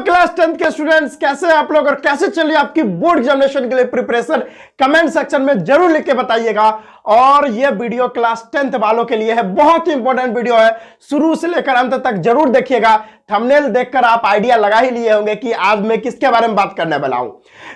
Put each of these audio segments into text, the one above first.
Class 10th के students कैसे हैं आप लोग और कैसे चल रही है आपकी बोर्ड एग्जामिनेशन के लिए प्रिपरेशन, कमेंट सेक्शन में जरूर लिख के बताइएगा। और ये वीडियो क्लास 10th वालों के लिए है, बहुत ही इंपॉर्टेंट वीडियो है, शुरू से लेकर अंत तक जरूर देखिएगा। थंबनेल देखकर आप आइडिया लगा ही लिए होंगे कि आज मैं किसके बारे में बात करने वाला हूं।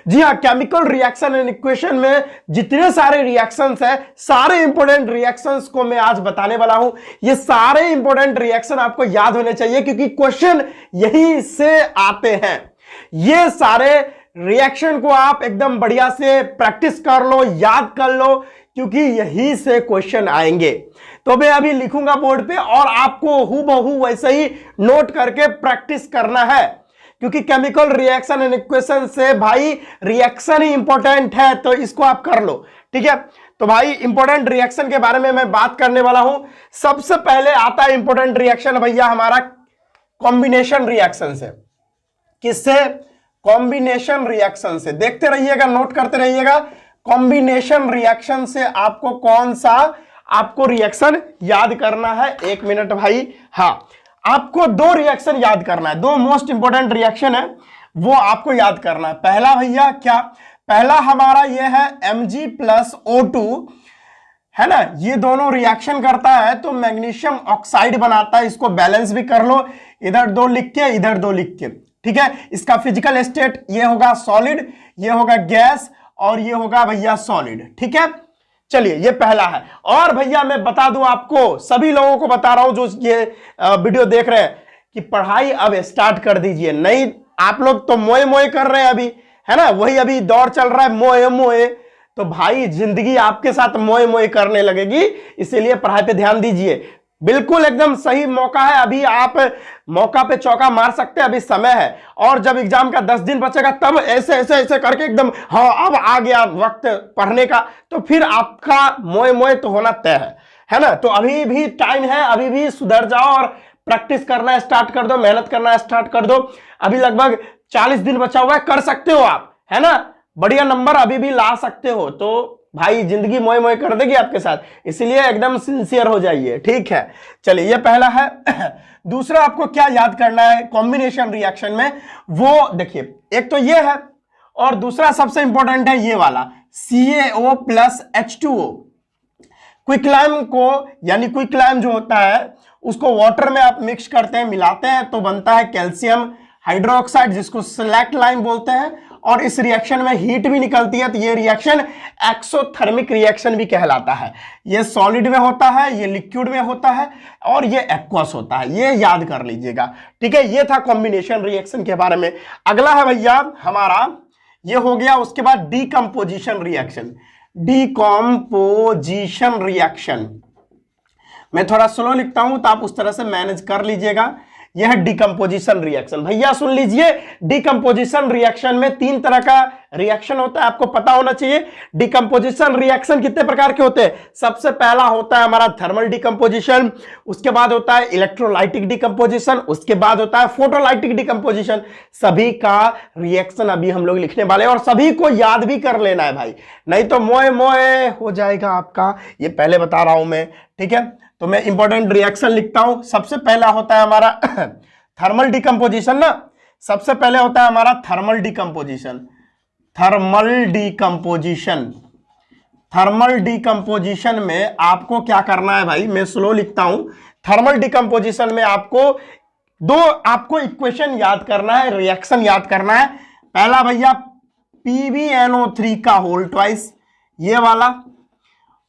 जी हाँ, केमिकल रिएक्शन एंड इक्वेशन में जितने सारे रिएक्शंस है, सारे इंपॉर्टेंट रिएक्शंस को मैं आज बताने वाला हूं। ये सारे इंपॉर्टेंट रिएक्शन आपको याद होने चाहिए क्योंकि क्वेश्चन यही से आते हैं। ये सारे रिएक्शन को आप एकदम बढ़िया से प्रैक्टिस कर लो, याद कर लो, क्योंकि यही से क्वेश्चन आएंगे। तो मैं अभी लिखूंगा बोर्ड पे और आपको हूबहू वैसे ही नोट करके प्रैक्टिस करना है, क्योंकि केमिकल रिएक्शन एंड इक्वेशन से भाई रिएक्शन ही इंपॉर्टेंट है, तो इसको आप कर लो। ठीक है, तो भाई इंपॉर्टेंट रिएक्शन के बारे में मैं बात करने वाला हूं। सबसे पहले आता है इंपॉर्टेंट रिएक्शन भैया हमारा कॉम्बिनेशन रिएक्शन से। किससे? कॉम्बिनेशन रिएक्शन से। देखते रहिएगा, नोट करते रहिएगा। कॉम्बिनेशन रिएक्शन से आपको कौन सा आपको रिएक्शन याद करना है? एक मिनट भाई। हाँ, आपको दो रिएक्शन याद करना है, दो मोस्ट इंपॉर्टेंट रिएक्शन है, वो आपको याद करना है। पहला भैया क्या? पहला हमारा ये है Mg प्लस O2, है ना। ये दोनों रिएक्शन करता है तो मैग्नीशियम ऑक्साइड बनाता है। इसको बैलेंस भी कर लो, इधर दो लिख के, इधर दो लिख के। ठीक है, इसका फिजिकल स्टेट ये होगा सॉलिड, ये होगा गैस और ये होगा भैया सॉलिड। ठीक है, चलिए ये पहला है। और भैया मैं बता दूं आपको, सभी लोगों को बता रहा हूं जो ये वीडियो देख रहे हैं, कि पढ़ाई अब स्टार्ट कर दीजिए। नहीं, आप लोग तो मोए मोए कर रहे हैं अभी, है ना, वही अभी दौर चल रहा है मोए मोए। तो भाई जिंदगी आपके साथ मोए मोए करने लगेगी, इसीलिए पढ़ाई पे ध्यान दीजिए। बिल्कुल एकदम सही मौका है, अभी आप मौका पे चौका मार सकते हैं, अभी समय है। और जब एग्जाम का 10 दिन बचेगा तब ऐसे ऐसे ऐसे करके एकदम हाँ अब आ गया वक्त पढ़ने का, तो फिर आपका मोए मोए तो होना तय है ना। तो अभी भी टाइम है, अभी भी सुधर जाओ और प्रैक्टिस करना स्टार्ट कर दो, मेहनत करना स्टार्ट कर दो। अभी लगभग 40 दिन बचा हुआ है, कर सकते हो आप, है ना, बढ़िया नंबर अभी भी ला सकते हो। तो भाई जिंदगी मोए मोए कर देगी आपके साथ, इसलिए एकदम सिंसियर हो जाइए। ठीक है, चलिए ये पहला है। दूसरा आपको क्या याद करना है कॉम्बिनेशन रिएक्शन में, वो देखिए, एक तो ये है और दूसरा सबसे इंपॉर्टेंट है ये वाला CaO प्लस H2O। क्विकलाइम को, यानी क्विकलाइम जो होता है उसको वाटर में आप मिक्स करते हैं, मिलाते हैं, तो बनता है कैल्शियम हाइड्रोक्साइड, जिसको स्लैक्ट लाइम बोलते हैं। और इस रिएक्शन में हीट भी निकलती है, तो ये रिएक्शन एक्सोथर्मिक रिएक्शन भी कहलाता है। ये सॉलिड में होता है, ये लिक्विड में होता है और ये एक्वस होता है, ये याद कर लीजिएगा। ठीक है, ये था कॉम्बिनेशन रिएक्शन के बारे में। अगला है भैया हमारा, ये हो गया, उसके बाद डीकंपोजिशन रिएक्शन। डीकंपोजिशन रिएक्शन मैं थोड़ा स्लो लिखता हूं तो आप उस तरह से मैनेज कर लीजिएगा। यह है डिकम्पोजिशन रिएक्शन। भैया सुन लीजिए, डिकम्पोजिशन रिएक्शन में 3 तरह का रिएक्शन होता है, आपको पता होना चाहिए। डिकम्पोजिशन रिएक्शन कितने प्रकार के होते हैं? सबसे पहला होता है हमारा थर्मल डिकम्पोजिशन, उसके बाद होता है इलेक्ट्रोलाइटिक डिकम्पोजिशन, उसके बाद होता है फोटोलाइटिक डिकम्पोजिशन। सभी का रिएक्शन अभी हम लोग लिखने वाले हैं और सभी को याद भी कर लेना है भाई, नहीं तो मोए मोए हो जाएगा आपका, ये पहले बता रहा हूं मैं। ठीक है, तो मैं इंपॉर्टेंट रिएक्शन लिखता हूं। सबसे पहला होता है हमारा थर्मल डिकम्पोजिशन ना, सबसे पहले होता है हमारा thermal decomposition. Thermal decomposition, thermal decomposition में आपको क्या करना है भाई, मैं स्लो लिखता हूं। थर्मल डिकम्पोजिशन में आपको इक्वेशन याद करना है, रिएक्शन याद करना है। पहला भैया PbNO3 का होल ट्वाइस, ये वाला।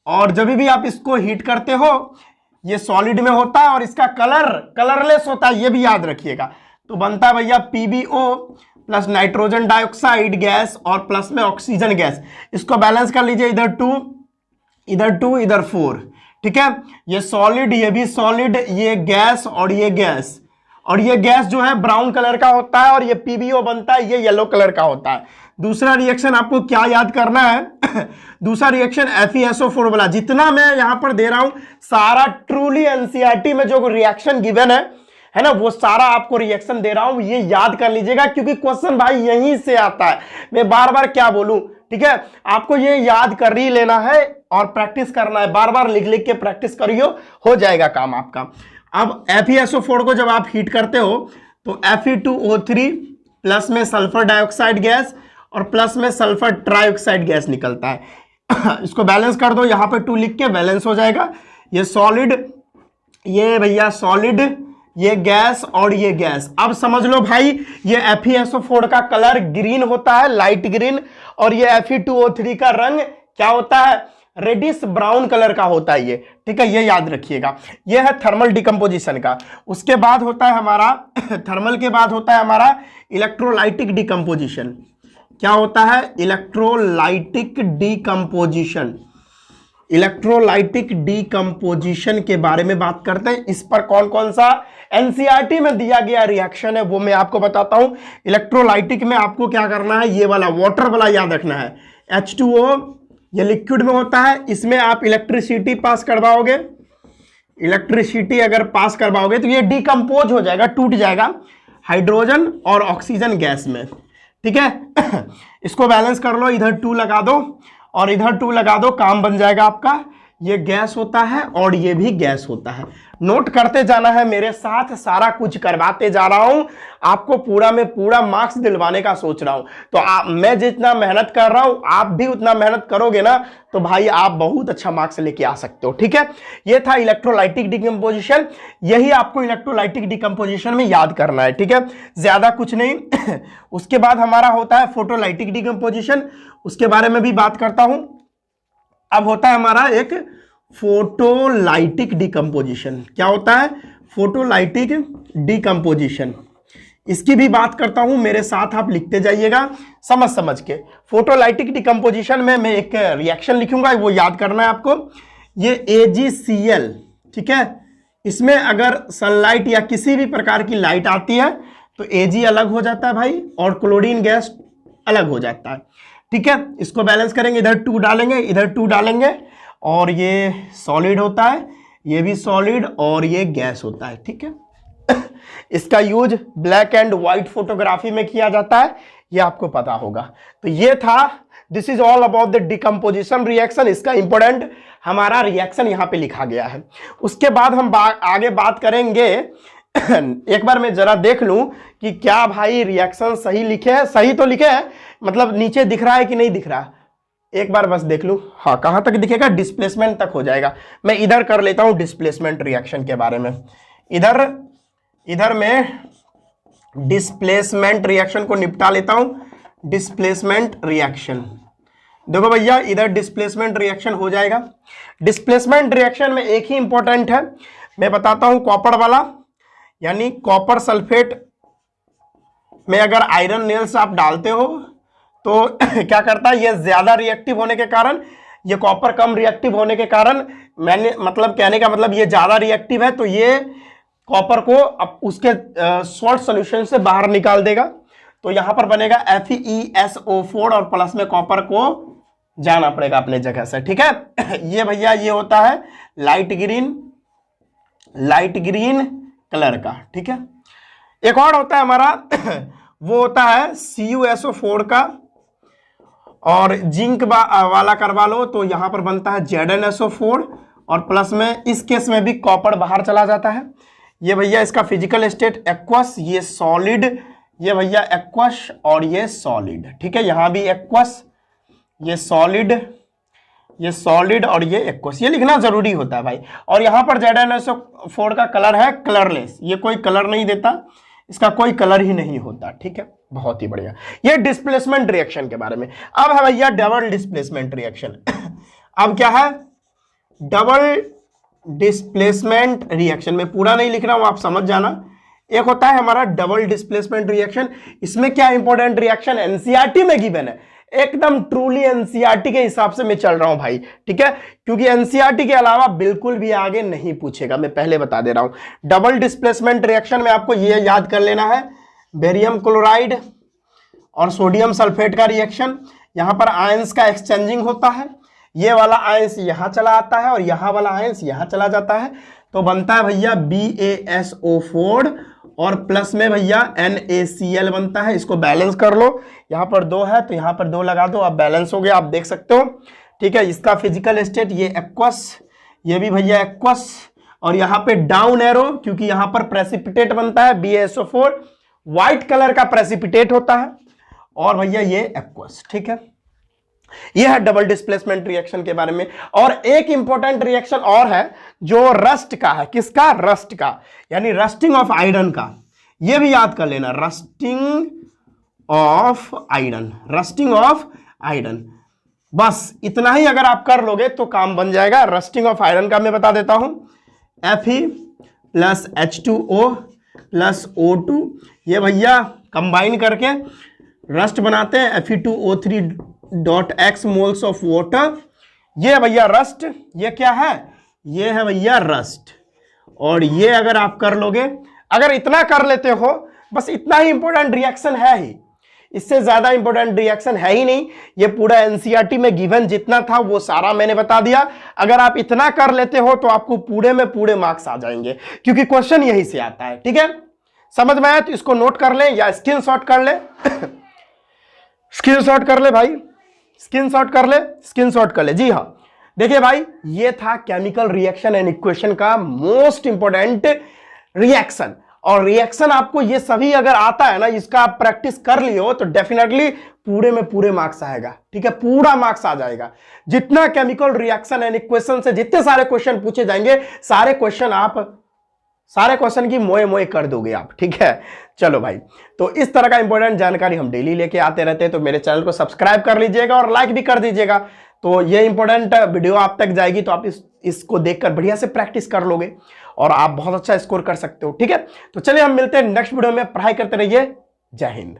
और जब भी आप इसको हीट करते हो, ये सॉलिड में होता है और इसका कलरलेस होता है, ये भी याद रखिएगा। तो बनता है भैया PbO plus nitrogen dioxide gas और प्लस में ऑक्सीजन गैस। इसको बैलेंस कर लीजिए, इधर 2 इधर 4। ठीक है, ये सॉलिड, ये भी सॉलिड, ये गैस और ये गैस, और ये गैस जो है ब्राउन कलर का होता है और ये PbO बनता है, ये येलो कलर का होता है। दूसरा रिएक्शन आपको क्या याद करना है? दूसरा रिएक्शन FeSO4 वाला। जितना मैं यहां पर दे रहा हूं सारा ट्रूली NCERT में जो रिएक्शन गिवन है ना, वो सारा आपको रिएक्शन दे रहा हूं, ये याद कर लीजिएगा क्योंकि क्वेश्चन भाई यहीं से आता है। मैं बार बार क्या बोलूं, ठीक है, आपको ये याद कर ही लेना है और प्रैक्टिस करना है, बार बार लिख लिख के प्रैक्टिस करियो, हो जाएगा काम आपका। अब FeSO4 को जब आप हीट करते हो तो Fe2O3 प्लस में सल्फर डाइऑक्साइड गैस और प्लस में सल्फर ट्राइऑक्साइड गैस निकलता है। इसको बैलेंस कर दो, यहां पे 2 लिख के बैलेंस हो जाएगा। ये सॉलिड, ये भैया सॉलिड, ये गैस और ये गैस। अब समझ लो भाई, ये FeSO4 का कलर ग्रीन होता है, लाइट ग्रीन, और ये Fe2O3 का रंग क्या होता है, रेडिश ब्राउन कलर का होता है ये, ठीक है, ये याद रखिएगा। ये है थर्मल डिकम्पोजिशन का। उसके बाद होता है हमारा थर्मल के बाद होता है हमारा इलेक्ट्रोलाइटिक डिकम्पोजिशन। क्या होता है, इलेक्ट्रोलाइटिक डिकम्पोजिशन। इलेक्ट्रोलाइटिक डिकम्पोजिशन के बारे में बात करते हैं। इस पर कौन कौन सा एनसीईआरटी में दिया गया रिएक्शन है वो मैं आपको बताता हूं। इलेक्ट्रोलाइटिक में आपको क्या करना है, ये वाला वाटर वाला याद रखना है। H2O ये लिक्विड में होता है, इसमें आप इलेक्ट्रिसिटी पास करवाओगे। इलेक्ट्रिसिटी अगर पास करवाओगे तो ये डिकम्पोज हो जाएगा, टूट जाएगा हाइड्रोजन और ऑक्सीजन गैस में, ठीक है। इसको बैलेंस कर लो, इधर 2 लगा दो और इधर 2 लगा दो, काम बन जाएगा आपका। ये गैस होता है और ये भी गैस होता है। नोट करते जाना है मेरे साथ, सारा कुछ करवाते जा रहा हूं आपको, पूरा में पूरा मार्क्स दिलवाने का सोच रहा हूं। तो मैं जितना मेहनत कर रहा हूं आप भी उतना मेहनत करोगे ना, तो भाई आप बहुत अच्छा मार्क्स लेके आ सकते हो, ठीक है। ये था इलेक्ट्रोलाइटिक डिकम्पोजिशन, यही आपको इलेक्ट्रोलाइटिक डिकम्पोजिशन में याद करना है, ठीक है, ज्यादा कुछ नहीं। उसके बाद हमारा होता है फोटोलाइटिक डिकम्पोजिशन, उसके बारे में भी बात करता हूं। अब होता है हमारा एक फोटोलाइटिक डिकम्पोजिशन। क्या होता है, फोटोलाइटिक डिकम्पोजिशन, इसकी भी बात करता हूं, मेरे साथ आप लिखते जाइएगा समझ समझ के। फोटोलाइटिक डिकम्पोजिशन में मैं एक रिएक्शन लिखूंगा, वो याद करना है आपको। ये AgCl, ठीक है, इसमें अगर सनलाइट या किसी भी प्रकार की लाइट आती है तो Ag अलग हो जाता है भाई और क्लोरीन गैस अलग हो जाता है, ठीक है। इसको बैलेंस करेंगे, इधर 2 डालेंगे, इधर 2 डालेंगे, और ये सॉलिड होता है, ये भी सॉलिड, और ये गैस होता है, ठीक है। इसका use black and white photography में किया जाता है, ये आपको पता होगा। तो ये था, this is all about the decomposition reaction. इसका इंपॉर्टेंट हमारा रिएक्शन यहां पे लिखा गया है। उसके बाद हम आगे बात करेंगे। एक बार मैं जरा देख लूं कि क्या भाई रिएक्शन सही लिखे हैं, सही तो लिखे हैं, मतलब नीचे दिख रहा है कि नहीं दिख रहा, एक बार बस देख लूं। हाँ, कहां तक दिखेगा, डिस्प्लेसमेंट तक हो जाएगा। मैं इधर कर लेता हूं डिस्प्लेसमेंट रिएक्शन के बारे में। इधर मैं डिस्प्लेसमेंट रिएक्शन को निपटा लेता हूं। डिस्प्लेसमेंट रिएक्शन, देखो भैया, इधर डिस्प्लेसमेंट रिएक्शन हो जाएगा। डिस्प्लेसमेंट रिएक्शन में एक ही इंपॉर्टेंट है, मैं बताता हूं, कॉपर वाला, यानी कॉपर सल्फेट में अगर आयरन नेल्स आप डालते हो तो क्या करता है, ये ज्यादा रिएक्टिव होने के कारण, ये कॉपर कम रिएक्टिव होने के कारण, मैंने मतलब कहने का मतलब ये ज्यादा रिएक्टिव है, तो ये कॉपर को अब उसके सॉल्ट सॉल्यूशन से बाहर निकाल देगा। तो यहां पर बनेगा FeSO4 और प्लस में कॉपर को जाना पड़ेगा अपने जगह से, ठीक है। ये भैया ये होता है लाइट ग्रीन कलर का, ठीक है। एक और होता है हमारा वो होता है CuSO4 का, और जिंक वाला करवा लो तो यहां पर बनता है ZnSO4 और प्लस में इस केस में भी कॉपर बाहर चला जाता है। ये भैया इसका फिजिकल स्टेट एक्वस, ये सॉलिड, ये भैया एक्वस और ये सॉलिड, ठीक है। यहां भी एक्वस, ये सॉलिड और ये एक्वस, ये लिखना जरूरी होता है भाई। और यहां पर ZnSO4 का कलर है कलरलेस, ये कोई कलर नहीं देता, इसका कोई कलर ही नहीं होता, ठीक है। बहुत ही बढ़िया, ये डिस्प्लेसमेंट रिएक्शन के बारे में। अब है भैया डबल डिस्प्लेसमेंट रिएक्शन। अब क्या है, डबल डिस्प्लेसमेंट रिएक्शन में पूरा नहीं लिख रहा हूं, आप समझ जाना। एक होता है हमारा डबल डिस्प्लेसमेंट रिएक्शन, इसमें क्या इंपॉर्टेंट रिएक्शन एनसीईआरटी में गिवन है, एकदम ट्रूली एनसीईआरटी के हिसाब से मैं चल रहा हूं भाई, ठीक है, क्योंकि एनसीईआरटी के अलावा बिल्कुल भी आगे नहीं पूछेगा, मैं पहले बता दे रहा हूं। डबल डिस्प्लेसमेंट रिएक्शन में आपको यह याद कर लेना है, बेरियम क्लोराइड और सोडियम सल्फेट का रिएक्शन। यहां पर आयंस का एक्सचेंजिंग होता है, ये वाला आयंस यहां चला आता है और यहां वाला आयंस यहां चला जाता है, तो बनता है भैया BaSO4 और प्लस में भैया NaCl बनता है। इसको बैलेंस कर लो, यहां पर 2 है तो यहां पर 2 लगा दो, अब बैलेंस हो गया, आप देख सकते हो, ठीक है। इसका फिजिकल स्टेट ये एक्वस, ये भी भैया एक्वस, और यहां पे डाउन एरो, क्योंकि यहां पर प्रेसिपिटेट बनता है BaSO4 व्हाइट कलर का प्रेसिपिटेट होता है, और भैया ये एक्वस। ठीक है, ये है डबल डिस्प्लेसमेंट रिएक्शन के बारे में। और एक इंपॉर्टेंट रिएक्शन और है जो रस्ट का है। किसका? रस्ट का, यानी रस्टिंग ऑफ आयरन का। ये भी याद कर लेना, rusting of iron, rusting of iron. बस इतना ही अगर आप कर लोगे तो काम बन जाएगा। रस्टिंग ऑफ आयरन का मैं बता देता हूं, Fe plus H2O plus O2, ये भैया कंबाइन करके रस्ट बनाते हैं, Fe2O3.x मोल्स ऑफ वाटर। ये भैया रस्ट, ये क्या है? ये है भैया रस्ट। और ये अगर आप कर लोगे, अगर इतना कर लेते हो, बस इतना ही इंपॉर्टेंट रिएक्शन है ही, इससे ज्यादा इंपॉर्टेंट रिएक्शन है ही नहीं। ये पूरा एनसीईआरटी में गिवन जितना था वो सारा मैंने बता दिया। अगर आप इतना कर लेते हो तो आपको पूरे में पूरे मार्क्स आ जाएंगे, क्योंकि क्वेश्चन यहीं से आता है। ठीक है, समझ में आया तो इसको नोट कर ले या स्क्रीनशॉट कर ले। स्क्रीनशॉट कर ले भाई, स्क्रीनशॉट कर ले, स्क्रीनशॉट कर ले। जी हाँ, देखिए भाई, ये था केमिकल रिएक्शन एंड इक्वेशन का मोस्ट इंपॉर्टेंट रिएक्शन। और रिएक्शन आपको ये सभी अगर आता है ना, इसका आप प्रैक्टिस कर लियो तो डेफिनेटली पूरे में पूरे मार्क्स आएगा। ठीक है, पूरा मार्क्स आ जाएगा। जितना केमिकल रिएक्शन एंड इक्वेशन से जितने सारे क्वेश्चन पूछे जाएंगे, सारे क्वेश्चन की मोए मोए कर दोगे आप। ठीक है, चलो भाई, तो इस तरह का इंपॉर्टेंट जानकारी हम डेली लेके आते रहते हैं, तो मेरे चैनल को सब्सक्राइब कर लीजिएगा और लाइक भी कर दीजिएगा। तो ये इंपॉर्टेंट वीडियो आप तक जाएगी तो आप इसको देखकर बढ़िया से प्रैक्टिस कर लोगे और आप बहुत अच्छा स्कोर कर सकते हो। ठीक है, तो चलिए हम मिलते हैं नेक्स्ट वीडियो में। पढ़ाई करते रहिए। जय हिंद।